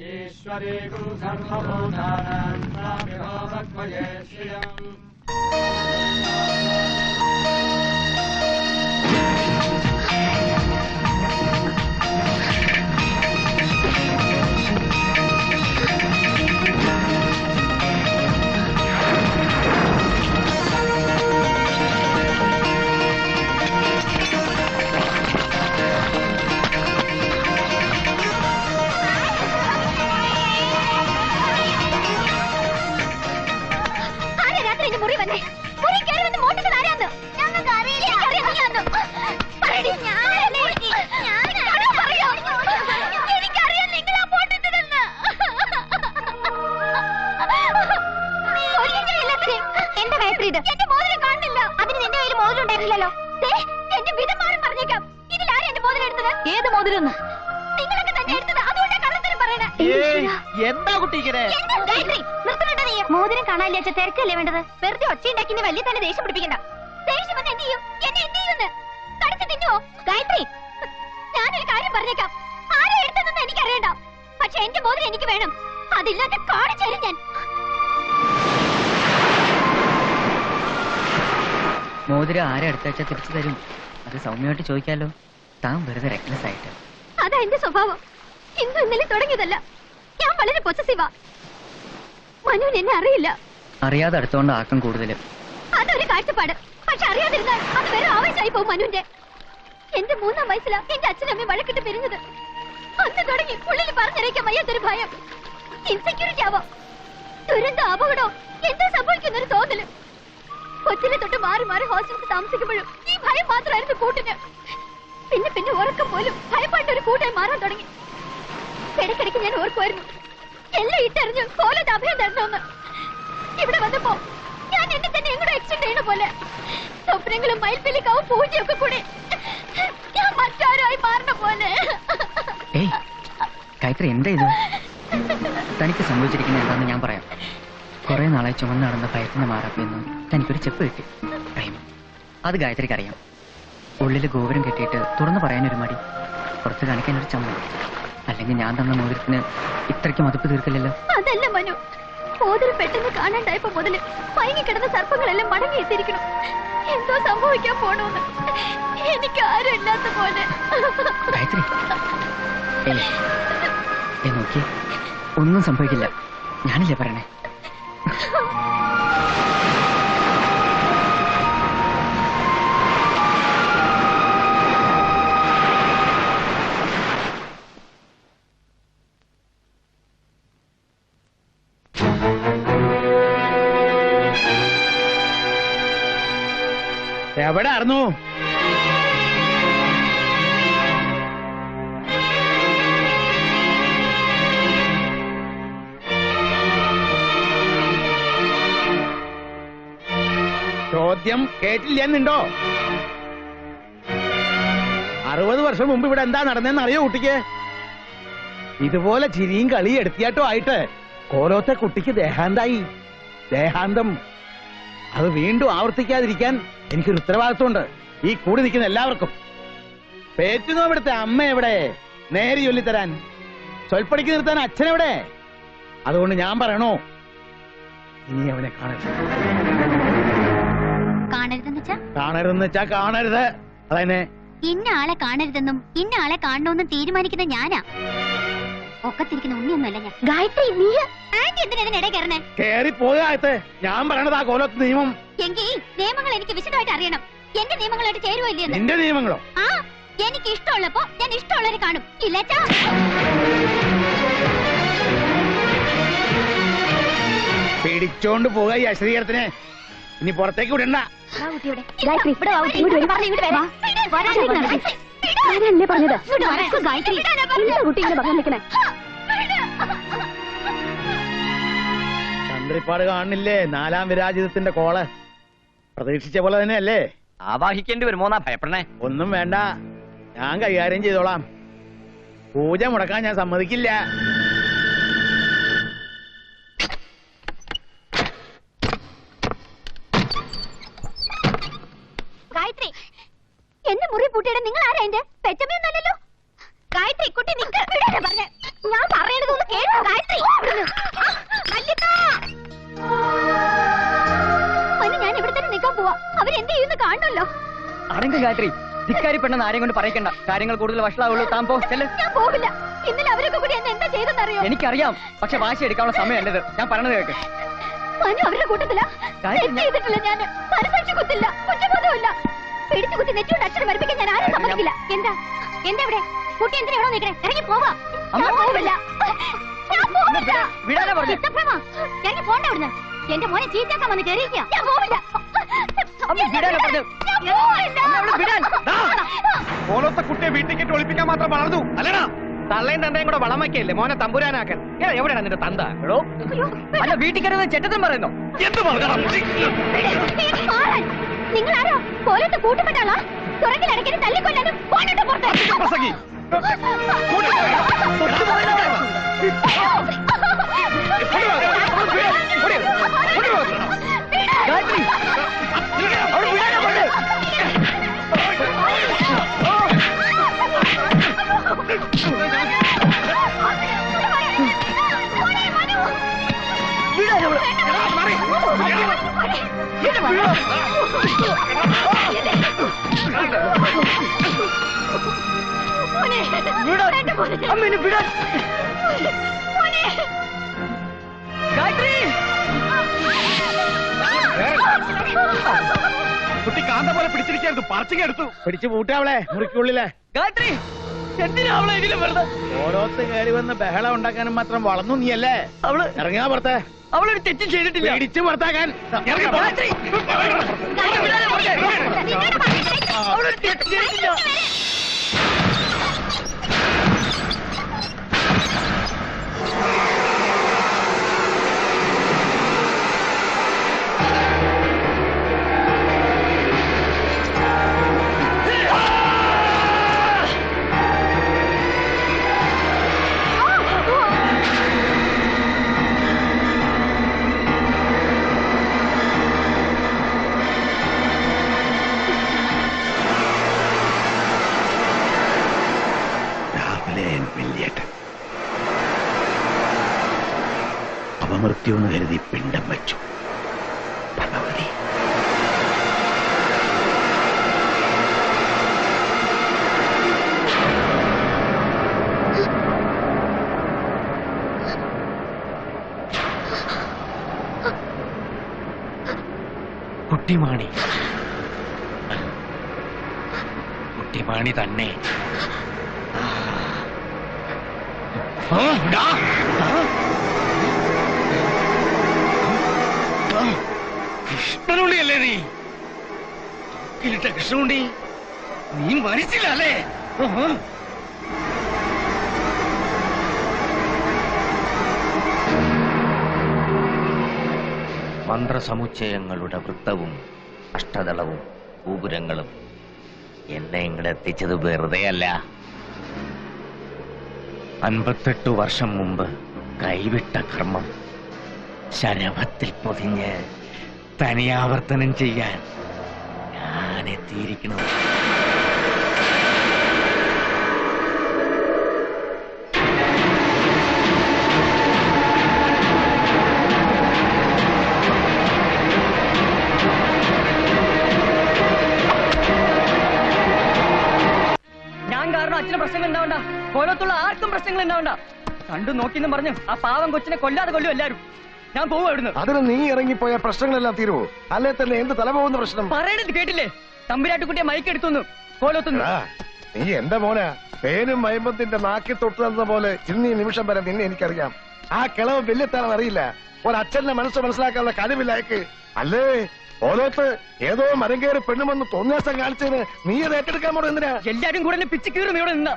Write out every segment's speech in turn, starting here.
ईश्वरी सर्वभूतानां स्वामिनो भक्त्वये श्रियम् മോതിരം കാണാനില്ല തിരക്കല്ലേ വേണ്ടത്? വെറുതെ ഒച്ചയുണ്ടാക്കി വലിയ തന്നെ ദേഷ്യം പിടിപ്പിക്കണ്ട. ദേഷ്യം വന്ന് എന്ത് ചെയ്യും? എന്നെ എന്ത് ചെയ്യുമെന്ന് കടച്ചു തിന്നുവോ? ഗായത്രി, ഞാനൊരു കാര്യം പറഞ്ഞേക്കാം. ആരെ എടുത്തതെന്ന് എനിക്കറിയണ്ട, പക്ഷെ എന്റെ മോതിരം എനിക്ക് വേണം. അതില്ലാതെ കാണിച്ചു തരും ഞാൻ. മോതിരം ആരെ അടുത്താഴ്ച തിരിച്ചു തരും? അത് സൗമ്യമായിട്ട് ചോദിക്കാലോ. താൻ വെറുതെ റെക്ലെസ് ആയിട്ട്. അതാ എന്റെ സ്വഭാവം. ഇന്നും ഇന്നലെ തുടങ്ങിയതല്ല. ഞാൻ വളരെ പൊസസീവാ. മനുവിന് എന്നെ അറിയില്ല. അറിയാതെ അടുത്തോണ്ട് ആക്കം കൂടുതലും. അതൊരു കാഴ്ചപ്പാട്. പക്ഷെ അറിയാതിരുന്നാൽ അത് വേറെ ആവേശമായി പോകും മനുവിന്റെ. എന്റെ 3-ാം വയസ്സിലാ എന്റെ അച്ഛനമ്മയും വഴക്കിട്ട് പിരിഞ്ഞത്. അന്ന് തുടങ്ങി ഉള്ളിൽ പറഞ്ഞറിയിക്കാൻ വയ്യാത്തൊരു ഭയം. ഇൻസെക്യൂരിറ്റി ആവാം, ദുരന്ത അപകടോ എന്താ സംഭവിക്കുന്നൊരു തോന്നല്. കൊച്ചിലെ തൊട്ട് മാറി മാറി ഹോസ്റ്റലിൽ താമസിക്കുമ്പോഴും ഈ ഭയം മാത്രമായിരുന്നു കൂട്ടിന്. പിന്നെ പിന്നെ ഉറക്കം പോലും ഭയപ്പാണ്ട ഒരു കൂട്ടായി മാറാൻ തുടങ്ങി. ഇടയ്ക്കിടയ്ക്ക് ഞാൻ ഓർക്കുമായിരുന്നു എല്ലാം ഇട്ടെറിഞ്ഞു കോലത്ത് അഭയം തരണമെന്ന്. ഇവിടെ വന്നപ്പോ ഞാൻ എന്നെ തന്നെ എങ്ങോട്ട് എക്സ്റ്റെൻഡ് ചെയ്യണ പോലെ സ്വപ്നങ്ങളും മയിൽപ്പിലിക്കാവും പൂജയൊക്കെ കൂടി ഞാൻ മറ്റാരായി മാറണ പോലെ. ഗായത്രി, എന്താ ഇത്? തനിക്ക് സംഭവിച്ചിരിക്കുന്ന എന്താണെന്ന് ഞാൻ പറയാം. കുറെ നാളെ ചുമന്ന് നടന്ന ഭയത്തിന് മാറാപ്പിന്ന് തനിക്കൊരു ചെപ്പ് കിട്ടി. പ്രേമം. അത് ഗായത്രിക്ക് അറിയാം. ഉള്ളിൽ ഗോപുരം കെട്ടിയിട്ട് തുറന്നു പറയാനൊരു മടി, പുറത്ത് കാണിക്കാനൊരു ചമ്മൽ. അല്ലെങ്കിൽ ഞാൻ തന്ന മോതിരത്തിന് ഇത്രയ്ക്ക് മതിപ്പ് തീർക്കില്ലല്ലോ. അതല്ല മനു, മോതിരം പെട്ടെന്ന് കാണാണ്ടായപ്പോ മുതല് മയങ്ങിക്കിടന്ന സർപ്പങ്ങളെല്ലാം മടങ്ങി എത്തിയിരിക്കണം. എന്തോ സംഭവിക്കാൻ പോണോന്ന് എനിക്ക് ആരും ഇല്ലാത്ത പോലെ. ഗായത്രി, നോക്കി, ഒന്നും സംഭവിക്കില്ല. ഞാനില്ലേ പറയണേ. എവിടെ ആയിരുന്നു? ചോദ്യം കേട്ടില്ലെന്നുണ്ടോ? 60 വർഷം മുമ്പ് ഇവിടെ എന്താ നടന്നെന്ന് അറിയോ കുട്ടിക്ക്? ഇതുപോലെ ചിരിയും കളിയും എടുത്തിയാട്ടോ ആയിട്ട് കോലോത്തെ കുട്ടിക്ക് ദേഹാന്തായി. ദേഹാന്തം. അത് വീണ്ടും ആവർത്തിക്കാതിരിക്കാൻ എനിക്കൊരു ഉത്തരവാദിത്വമുണ്ട് ഈ കൂടി നിൽക്കുന്ന എല്ലാവർക്കും. പേറ്റുന്നോ ഇവിടുത്തെ അമ്മ എവിടെ? നേരെ ചൊല്ലിത്തരാൻ. സ്വൽപ്പടിക്ക് നിർത്താൻ അച്ഛനെവിടെ? അതുകൊണ്ട് ഞാൻ പറയണോ, ഇനി അവനെ കാണരുതെന്ന് വെച്ചാ കാണരുത്. അതന്നെ. ഇന്ന ആളെ കാണരുതെന്നും ഇന്ന ആളെ കാണണമെന്നും തീരുമാനിക്കുന്ന ഞാനാ. ഒക്കത്തിരിക്കുന്ന ഉണ്ണിയൊന്നുമല്ല ഞാൻ. ഗായത്രി, നീ ആന്റി എന്തിനാ ഇതിനിടെ കയറണേ? കേറിപ്പോയത്ത് ഞാൻ പറയണത് ആ കോലത്ത് നിയമം. എങ്കിൽ നിയമങ്ങൾ എനിക്ക് വിശദമായിട്ട് അറിയണം. എന്റെ നിയമങ്ങളായിട്ട് ചേരുവോ ഇല്ലെന്ന്. നിന്റെ നിയമങ്ങളോ? ആ, എനിക്ക് ഇഷ്ടമുള്ളപ്പോ ഞാൻ ഇഷ്ടമുള്ളവരെ കാണും. ഇല്ലാച്ചാ പിടിച്ചോണ്ട് പോകാ ഈ അശ്രീകരത്തിനെ. ഇനി പുറത്തേക്ക് വിടണ്ട. ചന്ദ്രിപ്പാട് കാണുന്നില്ലേ 4-ാം വിരാജിതത്തിന്റെ കോള്? പ്രതീക്ഷിച്ച പോലെ തന്നെ അല്ലേ? ആവാഹിക്കേണ്ടി വരുമോന്നാ ഭയപ്പെടണേ? ഒന്നും വേണ്ട, ഞാൻ കൈകാര്യം ചെയ്തോളാം. പൂജ മുടക്കാൻ ഞാൻ സമ്മതിക്കില്ല. ഗായത്രി, എന്റെ മുറി പൂട്ടിയുടെ നിങ്ങൾ ആരാ എന്റെ പെറ്റമ്മയൊന്നല്ലോ. ഗായത്രി കുട്ടി നിങ്ങൾ പറഞ്ഞ ഞാൻ പറയണതൊന്ന് കേട്ടോ. ഗായത്രി ഞാൻ ഇവിടെ തന്നെ നിൽക്കാൻ പോവാ. അവരെന്ത് ചെയ്യുന്നു കാണണല്ലോ. അടങ്ങ് ഗായത്രി, ധിക്കാരി പെണ്ണെന്ന് ആരെയും കൊണ്ട് പറയിക്കണ്ട. കാര്യങ്ങൾ കൂടുതൽ വഷളാവുള്ളൂ. താൻ പോ. ഞാൻ പോവില്ല. ഇന്നലെ അവരൊക്കെ കൂടി എന്നെ എന്താ ചെയ്തെന്നറിയോ? എനിക്കറിയാം, പക്ഷെ വാശി എടുക്കാനുള്ള സമയമല്ലത്. ഞാൻ പറഞ്ഞത് കേൾക്ക്. മനു അവരുടെ കൂട്ടത്തില ചെയ്തിട്ടില്ല. ഞാൻ മനസാക്ഷി കുത്തില്ല, കുറ്റബോധമില്ല. പിടിച്ചു കുത്തി നെറ്റിയോട് അക്ഷരം വരപ്പിക്കാൻ ഞാൻ ആരും സമ്മതിക്കില്ല. എന്താ എന്താ ഇവിടെ കുട്ടി എന്തിനാ എവിടെ നിൽക്കണേ? ഇറങ്ങി പോവാ. ഞാൻ പോവില്ല. ഇറങ്ങി പോണ്ട അവിടുന്ന്. എന്റെ മോനെ ചീറ്റാക്കാൻ വന്ന് കയറിയിരിക്കുക. ഞാൻ പോവില്ല. ഓരോത്തെ കുട്ടിയെ വീട്ടിലേക്ക് ഒളിപ്പിക്കാൻ മാത്രം വളർന്നു അല്ലടാ. തള്ളയും തന്തയും കൂടെ വളം വയ്ക്കല്ലേ മോനെ തമ്പുരാനാക്കാൻ. എവിടെയാണ് നിന്റെ തന്ത? അല്ല, വീട്ടിൽ കയറുന്നത് ചെറ്റത്തും പറയുന്നു. എന്ത് പറഞ്ഞു? നിങ്ങളാരോ കോലത്ത് കൂട്ടുപെട്ടാളാ? തുറക്കിലിടയ്ക്ക് തല്ലിക്കൊല്ലാനും പോണിട്ട് പുറത്ത്. കുട്ടി കാന്ത പോലെ പിടിച്ചിരിക്കരുത്. പറച്ചിങ്ങെടുത്തു പിടിച്ചു പൂട്ടാവളെ മുറിക്കുള്ളിലെ. ഗായത്രി, എന്തിനാ അവളെ ഇതിലും വെറുതെ? ഓരോത്ത് കയറി വന്ന് ബഹളം ഉണ്ടാക്കാനും മാത്രം വളർന്നു നീയല്ലേ. അവള് ഇറങ്ങാ പുറത്തെ. അവളൊരു തെറ്റും ചെയ്തിട്ടില്ല. ഇടിച്ചു പുറത്താക്കാൻ. അവളൊരു തെറ്റും ചെയ്തിട്ടില്ല. അപമൃത്യുവെന്ന് കരുതി പിണ്ടം വെച്ചു. ഭഗവതി കുട്ടിമാണി, കുട്ടിമാണി തന്നെ. കൃഷ്ണനുണ്ടിയല്ലേ നീ? കിലിട്ട കൃഷ്ണനുണ്ടി, നീ മരിച്ചില്ല അല്ലേ? മന്ത്രസമുച്ചയങ്ങളുടെ വൃത്തവും അഷ്ടദളവും ഗോപുരങ്ങളും എന്നെ ഇങ്ങടെത്തിച്ചത് വെറുതെയല്ല. 58 വർഷം മുമ്പ് കൈവിട്ട കർമ്മം ശരവത്തിൽ പൊതിഞ്ഞ് തനിയാവർത്തനം ചെയ്യാൻ ഞാൻ എത്തിയിരിക്കുന്നു. ഞാൻ കാരണം അച്ഛന് പ്രശ്നങ്ങൾ ഉണ്ടാവണ്ട, കോലത്തുള്ള ആർക്കും പ്രശ്നങ്ങൾ ഉണ്ടാവണ്ട. കണ്ടു നോക്കിന്ന് പറഞ്ഞു ആ പാവം കൊച്ചിനെ കൊല്ലാതെ കൊല്ലും എല്ലാരും. ഞാൻ പോവും അവിടുന്ന്. അതിന് നീ ഇറങ്ങിപ്പോയ പ്രശ്നങ്ങളെല്ലാം തീരുവോ? അല്ലെ തന്നെ എന്ത് തല പോകുന്ന പ്രശ്നം? പറയണത് കേട്ടില്ലേ? തമ്പുരാട്ടുകുട്ടിയെ മയക്കെടുത്തുന്നു കോലത്തുന്നു. നീ എന്റെ മോനാ. പേനും മയമ്പത്തിന്റെ നാക്കി തൊട്ടു തന്ന പോലെ ഇന്ന് ഈ നിമിഷം വരെ നിന്നെ എനിക്കറിയാം. ആ കിളവ് വലിയത്താണെന്ന് അറിയില്ല. ഒരച്ഛന്റെ മനസ്സ് മനസ്സിലാക്കാനുള്ള കഴിവില്ല അയക്ക്. അല്ലേ ഓരോത്ത് ഏതോ മരം കയറി പെണ്ണുമെന്ന് തോന്നിയാസം കാണിച്ചതിന് നീ അത് ഏറ്റെടുക്കാൻ പോണോ? എന്തിനാ എല്ലാരും കൂടെ പിച്ച് കീറും ഇവിടെ നിന്നാ.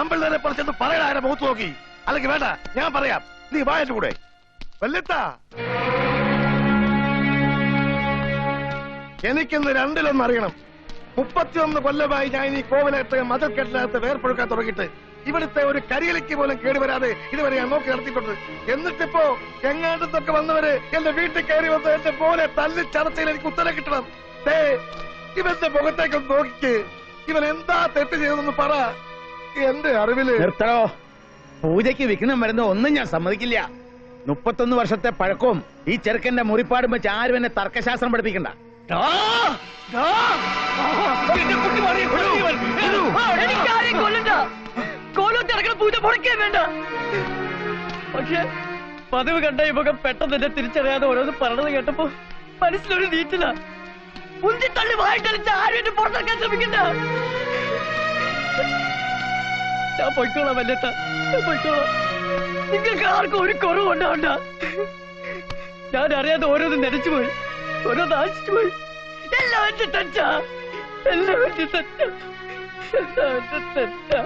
ആമ്പിള്ളേരെ പറിച്ചെന്ന് പറയണ ആരെ മുഖത്ത് നോക്കി. അല്ലെങ്കിൽ വേണ്ട, ഞാൻ പറയാം. നീ വായന്റെ കൂടെ വല്യത്താ. എനിക്കിന്ന് രണ്ടിലൊന്നറിയണം. 31 കൊല്ലമായി ഞാൻ ഈ കോവിലകത്ത് മതിൽക്കെട്ടിനകത്ത് വേർപ്പൊഴുക്കാൻ തുടങ്ങിയിട്ട് ഇവിടുത്തെ ഒരു കരിയിലേക്ക് പോലും കേടുവരാതെ ഇതുവരെ ഞാൻ നോക്കി നടത്തിയിട്ടുണ്ട്. എന്നിട്ടിപ്പോ എങ്ങാണ്ടത്തൊക്കെ വന്നവര് എന്റെ വീട്ടിൽ കയറി വന്ന് എന്റെ പോലെ തല്ലി ചർച്ചയിൽ എനിക്ക് ഉത്തരം കിട്ടണം. ഇവന്റെ മുഖത്തേക്ക് നോക്കിക്ക്. ഇവൻ എന്താ തെറ്റ് ചെയ്തെന്ന് പറ. എന്റെ അറിവില് നിർത്തണോ. പൂജയ്ക്ക് വിഘ്നം വരുന്ന ഒന്നും ഞാൻ സമ്മതിക്കില്ല. 31 വർഷത്തെ പഴക്കവും ഈ ചെറുക്കന്റെ മുറിപ്പാടും വെച്ച് ആരും എന്നെ തർക്കശാസ്ത്രം പഠിപ്പിക്കണ്ട. പൂജ മുടക്കേ വേണ്ട. പക്ഷെ പതിവ് കണ്ട ഈ മുഖം പെട്ടെന്ന് എന്നെ തിരിച്ചറിയാതെ ഓരോന്ന് പറഞ്ഞത് കേട്ടപ്പോ മനസ്സിലൊരു നീറ്റില്ല. ഉന്തിത്തള്ളി വായിട്ടടിച്ച ആരും എന്നെ പുറത്തിറക്കാൻ ശ്രമിക്കണ്ട. ഞാൻ പൊയ്ക്കോളാം വല്യത്ത, ഞാൻ പൊയ്ക്കോളാം. നിങ്ങൾക്ക് ആർക്കും ഒരു കുറവുണ്ടാവണ്ട. ഞാൻ അറിയാതെ ഓരോന്നും നനച്ചുപോയി, ഓരോന്ന് ആശിച്ചുപോയി. എല്ലാം എന്റെ തെറ്റാ, എല്ലാം എന്റെ തെറ്റാ, എല്ലാം എന്റെ തെറ്റാ.